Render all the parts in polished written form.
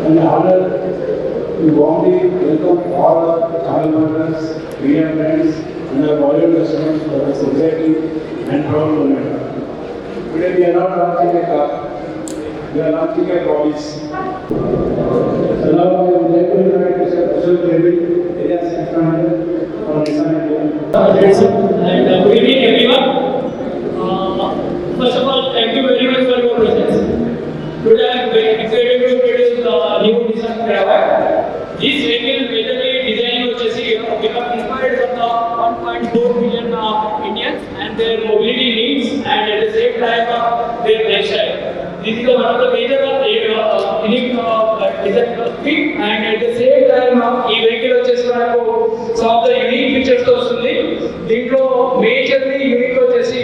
and honor, we warmly welcome all our channel partners, media friends, and our valued customers for this exciting and proud moment. Today we are not launching a car, we are launching a promise. So now I would like to invite Mr. Ashok Reddy, area sales manager for Nissan India. And good evening everyone. First of all, thank you very much for your presence. Today I am very excited to introduce the new Nissan Cravac. This vehicle majorly design వచ్చేసి become inspired from the 1.4 million Indians and their mobility needs and at the same time their lifestyle. This is one of the major unique design philosophy and at the same time ఈ vehicle వచ్చేసి మనకు some of the unique features తో వస్తుంది. దీంట్లో majorly unique వచ్చేసి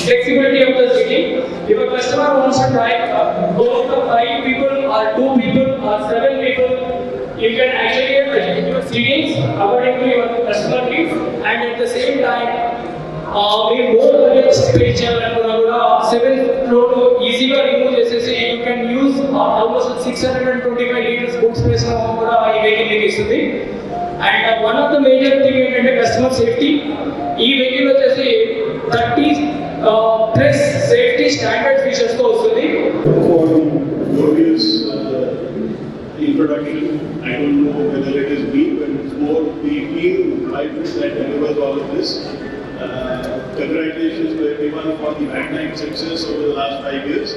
flexibility of the seating. If a customer wants to drive both the 5 people or 2 people or 7 people, you can actually adjust your seatings according to your customer needs and at the same time we more luggage space చేయాలనుకున్నా కూడా 7th row ఈజీగా remove చేసేసి you can use almost 625 liters boot space లో కూడా ఈ vehicle మీకు ఇస్తుంది. And one of the major thing ఏంటంటే కస్టమర్ సేఫ్టీ. ఈ వెహికల్ వచ్చేసి 30 plus safety standard features తో వస్తుంది. Glorious introduction. I don't know whether it is me, but it's more the team hybrid that delivers all of this. Congratulations to everyone for the magnificent success over the last 5 years.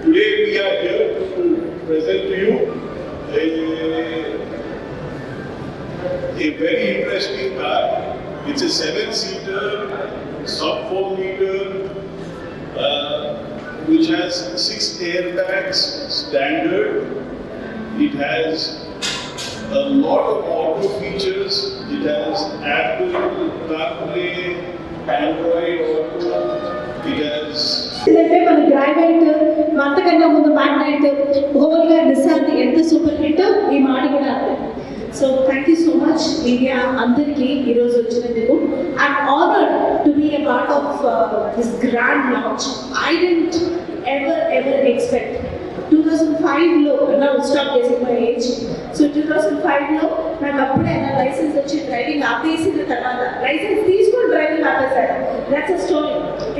Today we are here to present to you a very interesting car. It's a 7-seater, sub 4 meter, which has 6 airbags standard. It has a lot of auto features. It has Apple CarPlay, Android Auto. It has మన Gravite అంతకన్నా ముందు Magnite ఓవల్గా Nissan ఎంత super hit ఈ మాట కూడా అంతే. So thank you so much media అందరికీ ఈరోజు వచ్చినందుకు. I'm honoured to be a part of this grand launch. I didn't ever expect 2005లో నా స్టాప్ చేసిన మై ఏజ్. సో 2005లో నాకు అప్పుడే నా లైసెన్స్ వచ్చి డ్రైవింగ్ ఆపేసిన తర్వాత లైసెన్స్ తీసుకొని డ్రైవింగ్ ఆపేశాడు. That's a story.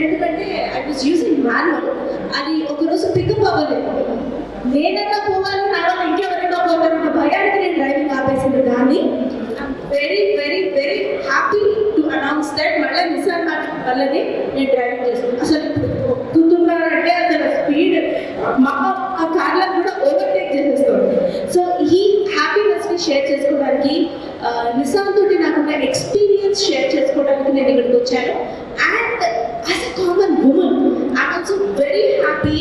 ఎందుకంటే ఐ వాజ్ యూజింగ్ మాన్యువల్. అది ఒకరోజు పికప్ అవ్వలేదు. నేనన్నా పోవాలి నా వల్ల ఇంకెవరైనా పోతారన్న భయానికి నేను డ్రైవింగ్ ఆపేసిన దాన్ని. I'm very very very happy to announce that మళ్ళీ నిసాన్ వల్లనే నేను డ్రైవింగ్ చేస్తున్నాను. అసలు కుతున్నానంటే అసలు స్పీడ్ మా ఆ కార్లను కూడా ఓవర్టేక్ చేసేస్తాను. సో ఈ హ్యాపీనెస్ని షేర్ చేసుకోవడానికి నిసాన్ తోటి నాకున్న ఎక్స్పీరియన్స్ షేర్ చేసుకోవడానికి నేను ఇక్కడికి వచ్చాను. And as a common women I'm also very happy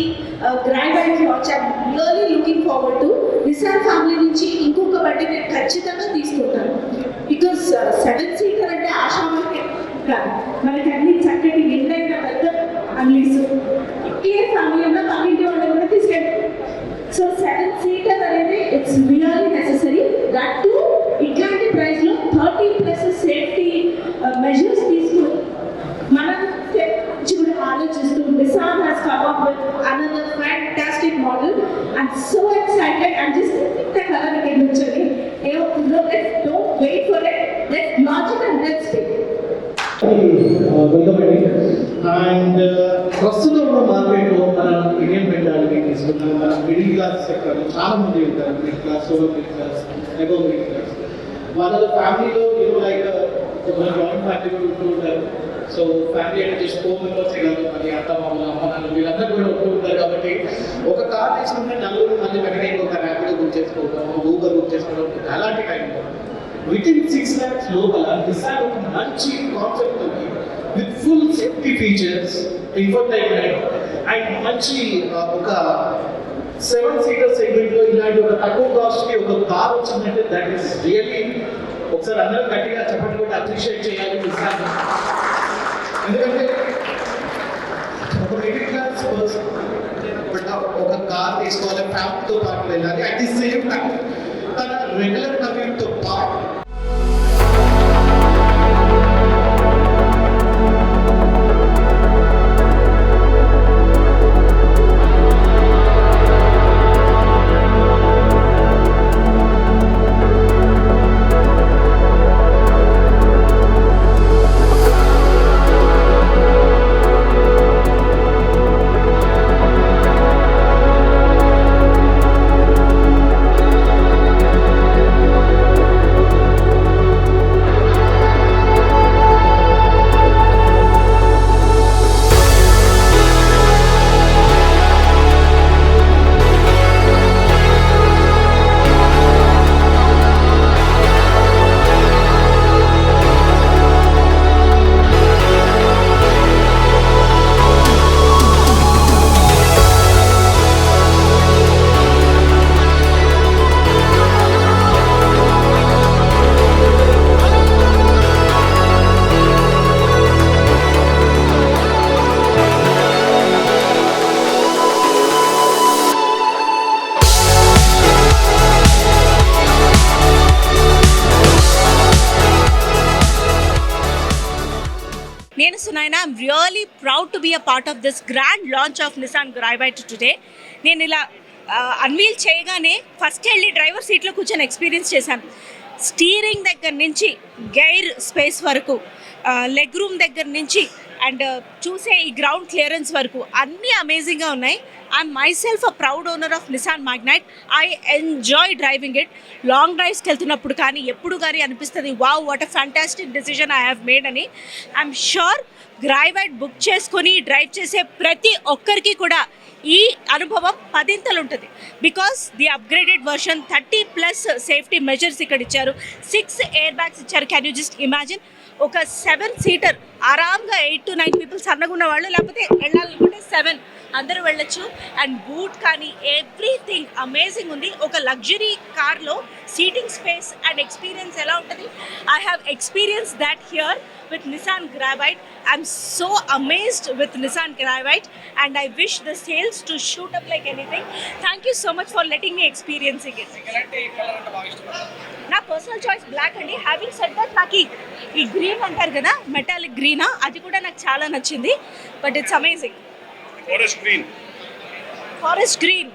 grand launch. I'm really looking forward to Nissan family నుంచి ఇంకొక బండి నేను ఖచ్చితంగా తీసుకుంటాను. బికాస్ 7-seater అంటే ఆశామాకే కాదు, మనకి అన్ని చక్కటి నిండైన పెద్ద అన్లీసు ఏ ఫ్యామిలీ అన్నా పక్కింటి వాళ్ళని కూడా తీసుకెళ్తాం. సో 7-seater అనేది it's really necessary. That to ఇట్లాంటి ప్రైస్లో 30+ సేఫ్టీ మెజర్స్ తీసుకుని మనం కూడా ఆలోచిస్తూ Nissan has come up with another fantastic model. I'm so excited. I'm just the color again వచ్చేది. Don't wait for it. Let's launch it and let's take it. Welcome అండి. And ప్రస్తుతం ఉన్న మార్కెట్లో మనం ఇండియన్ మెంటాలిటీ తీసుకున్నాం. మన middle class sector చాలా మంది ఉంటారు. Middle class, over middle class, above middle class. వాళ్ళ ఫ్యామిలీలో లైక్ మన జాయింట్ ఫ్యామిలీ కూడా ఉంటూ ఉంటారు. సో ఫ్యామిలీ అంటే జస్ట్ 4 మెంబర్సే కాదు, అది అత్త మామూలు అమ్మ నాన్న వీళ్ళందరూ కూడా ఉంటూ ఉంటారు. కాబట్టి ఒక కార్ తీసుకుంటే 4 మంది వెనక ఇంకొక ర్యాపిడో బుక్ చేసుకోవడం, ఊబర్ బుక్ చేసుకోవడం, అలాంటి టైంలో వితిన్ 6 lakhs లోపల నిసాన్ ఒక మంచి కాన్సెప్ట్ ఉంది with full safety features, infotainment and మంచి ఒక 7-seater సెగ్మెంట్లో ఇలాంటి ఒక తక్కువ కాస్ట్కి ఒక కార్ వచ్చిందంటే దట్ ఈస్ రియల్లీ ఒకసారి అందరూ గట్టిగా చెప్పండి కూడా అప్రిషియేట్ చేయాలి నిసాన్. ఎందుకంటే ఒక మిడిల్ క్లాస్ పర్సన్ ఒక కార్ తీసుకోవాలి, ఫ్యామిలీతో పాటు వెళ్ళాలి, అట్ ది సేమ్ టైం తన రెగ్యులర్ కమ్యూట్తో పాటు Sunaina. I'm really proud to be a part of this grand launch of Nissan Gravite today. నేను ఇలా అన్వీల్ చేయగానే ఫస్ట్ వెళ్ళి డ్రైవర్ సీట్లో కూర్చొని ఎక్స్పీరియన్స్ చేశాను. స్టీరింగ్ దగ్గర నుంచి గైర్ స్పేస్ వరకు, లెగ్ రూమ్ దగ్గర నుంచి అండ్ చూసే ఈ గ్రౌండ్ క్లియరెన్స్ వరకు అన్నీ అమేజింగ్గా ఉన్నాయి. I'm myself a proud owner of Nissan Magnite. I enjoy driving it. Long drives వెళ్తున్నప్పుడు కానీ ఎప్పుడు కానీ అనిపిస్తుంది wow what a fantastic decision I have made అని. ఐఎమ్ షూర్ గ్రైవైట్ బుక్ చేసుకొని డ్రైవ్ చేసే ప్రతి ఒక్కరికి కూడా ఈ అనుభవం 10 ఉంటుంది. Because the upgraded version 30+ safety measures ఇక్కడ ఇచ్చారు. 6 ఎయిర్ బ్యాగ్స్ ఇచ్చారు. క్యాన్ యూ జస్ట్ ఇమాజిన్ ఒక 7 సీటర్ ఆరామ్గా 8 to 9 పీపుల్ సన్నగున్న వాళ్ళు, లేకపోతే వెళ్ళాలనుకుంటే 7 అందరూ వెళ్ళొచ్చు. అండ్ బూట్ కానీ ఎవ్రీథింగ్ అమేజింగ్ ఉంది. ఒక లగ్జరీ కార్లో సీటింగ్ స్పేస్ అండ్ ఎక్స్పీరియన్స్ ఎలా ఉంటుంది? I have experience that here with Nissan Gravite. I'm so amazed with Nissan Gravite and I wish the sales to shoot up like anything. Thank you so much for letting me experiencing it. నా personal choice black అండి. Having said that నాకు ఈ green అంటారు కదా, metallic గ్రీనా, అది కూడా నాకు చాలా నచ్చింది. But it's amazing. Forest green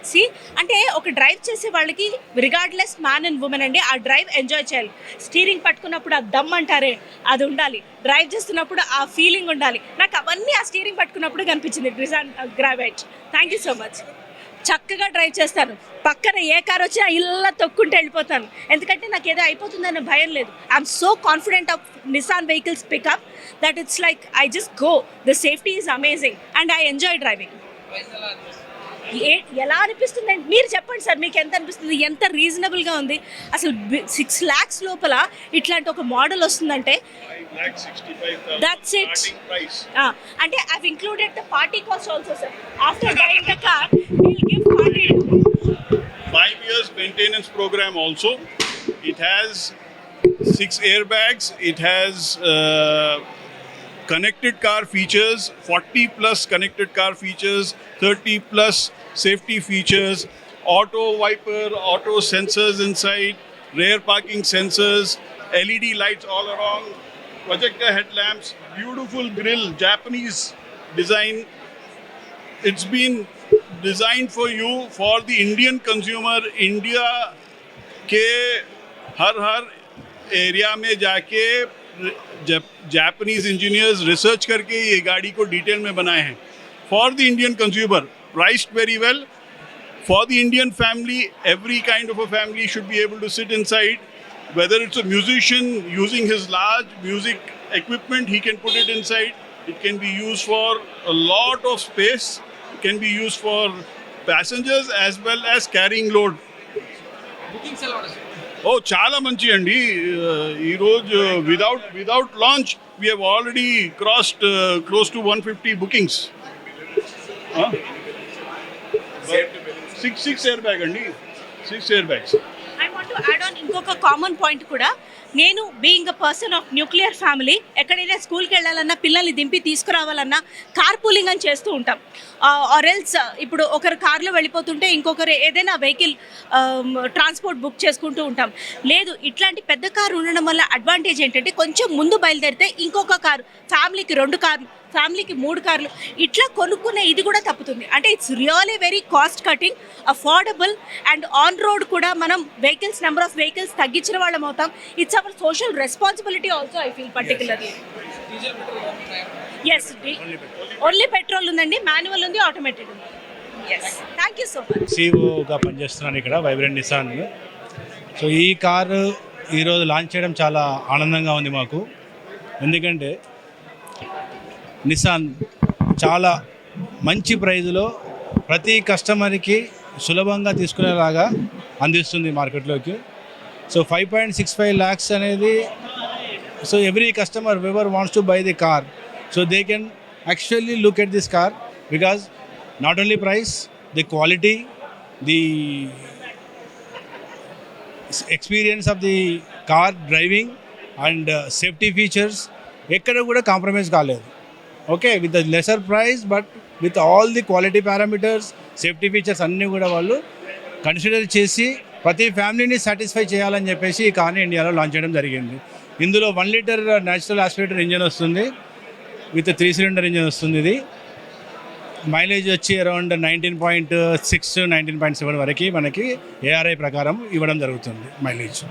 సి అంటే ఒక డ్రైవ్ చేసే వాళ్ళకి రిగార్డ్లెస్ మ్యాన్ అండ్ ఉమెన్ అండి, ఆ డ్రైవ్ ఎంజాయ్ చేయాలి. స్టీరింగ్ పట్టుకున్నప్పుడు ఆ దమ్ అంటారే అది ఉండాలి, డ్రైవ్ చేస్తున్నప్పుడు ఆ ఫీలింగ్ ఉండాలి. నాకు అవన్నీ ఆ స్టీరింగ్ పట్టుకున్నప్పుడు కనిపించింది Nissan Gravite. Thank you so much. చక్కగా డ్రైవ్ చేస్తాను. పక్కన ఏ కార్ వచ్చినా ఇలా తొక్కుంటూ వెళ్ళిపోతాను, ఎందుకంటే నాకు ఏదో అయిపోతుందనే భయం లేదు. I'm so confident of Nissan vehicles pickup that it's like I just go. The safety is amazing and I enjoy driving. ఎలా అనిపిస్తుంది అంటే మీరు చెప్పండి సార్, మీకు ఎంత అనిపిస్తుంది? ఎంత రీజనబుల్గా ఉంది అసలు? 6 lakhs లోపల ఇట్లాంటి ఒక మోడల్ వస్తుందంటే దట్స్ ఇట్. అంటే I've included the party cost also sir. After buying the car will give party 5 years maintenance program also. It has 6 airbags. It has connected car features, 40+ connected car features, 30+ safety features, auto wiper, auto sensors inside, rear parking sensors, LED lights all around, projector headlamps, beautiful grille, Japanese design. It's been designed for you, for the Indian consumer. India के हर area में जाके Japanese engineers research करके ये गाड़ी को detail में बनाए हैं for the Indian consumer, priced very well for the Indian family. Every kind of a family should be able to sit inside. Whether it's a musician using his large music equipment, he can put it inside. It can be used for a lot of space. It can be used for passengers as well as carrying load. ఓ చాలా మంచి అండి. ఈరోజు without launch we have already crossed close to 150 bookings. 6 air bag అండి, 6 air bags. I want to add on ఇంకొక common point కూడా. నేను being a person of nuclear family, ఎక్కడైనా స్కూల్కి వెళ్ళాలన్నా, పిల్లల్ని దింపి తీసుకురావాలన్నా కార్ పూలింగ్ అని చేస్తూ ఉంటాం. ఆర్ ఎల్స్ ఇప్పుడు ఒకరు కార్లో వెళ్ళిపోతుంటే ఇంకొకరు ఏదైనా వెహికల్ ట్రాన్స్పోర్ట్ బుక్ చేసుకుంటూ ఉంటాం. లేదు, ఇట్లాంటి పెద్ద కారు ఉండడం వల్ల అడ్వాంటేజ్ ఏంటంటే కొంచెం ముందు బయలుదేరితే ఇంకొక కారు, ఫ్యామిలీకి 2 కార్లు, ఫ్యామిలీకి 3 కార్లు ఇట్లా కొనుక్కునే ఇది కూడా తప్పుతుంది. అంటే it's really very cost cutting, affordable and on road కూడా మనం వెహికల్స్ నెంబర్ ఆఫ్ వెహికల్స్ తగ్గించిన వాళ్ళం అవుతాం. It's our social responsibility also I feel particularly. Yes, only petrol ఉందండి, మాన్యువల్ ఉంది, ఆటోమేటెడ్ ఉంది. Yes, thank you so much. సిఇఓగా పనిచేస్తున్నాను ఇక్కడ వైబ్రెంట్ నిసాన్. సో ఈ కారు ఈరోజు లాంచ్ చేయడం చాలా ఆనందంగా ఉంది మాకు. ఎందుకంటే నిసాన్ చాలా మంచి ప్రైజ్లో ప్రతి కస్టమర్కి సులభంగా తీసుకునేలాగా అందిస్తుంది మార్కెట్లోకి. సో 5.65 lakhs అనేది, so every customer ever wants to buy the car, so they can actually look at this car because not only price, the quality, the experience of the car driving and safety features ఎక్కడ కూడా compromise కాలేదు. Okay, with the lesser price but with all the quality parameters, safety features అన్నీ కూడా వాళ్ళు consider చేసి ప్రతి ఫ్యామిలీని satisfy చేయాలని చెప్పేసి ఈ కార్ని ఇండియాలో లాంచ్ చేయడం జరిగింది. ఇందులో 1 liter న్యాచురల్ ఆస్పిరేటర్ ఇంజన్ వస్తుంది. విత్ 3 సిలిండర్ ఇంజిన్ వస్తుంది. ఇది మైలేజ్ వచ్చి అరౌండ్ 19.6 19.7 వరకు మనకి ARI ప్రకారం ఇవ్వడం జరుగుతుంది మైలేజ్.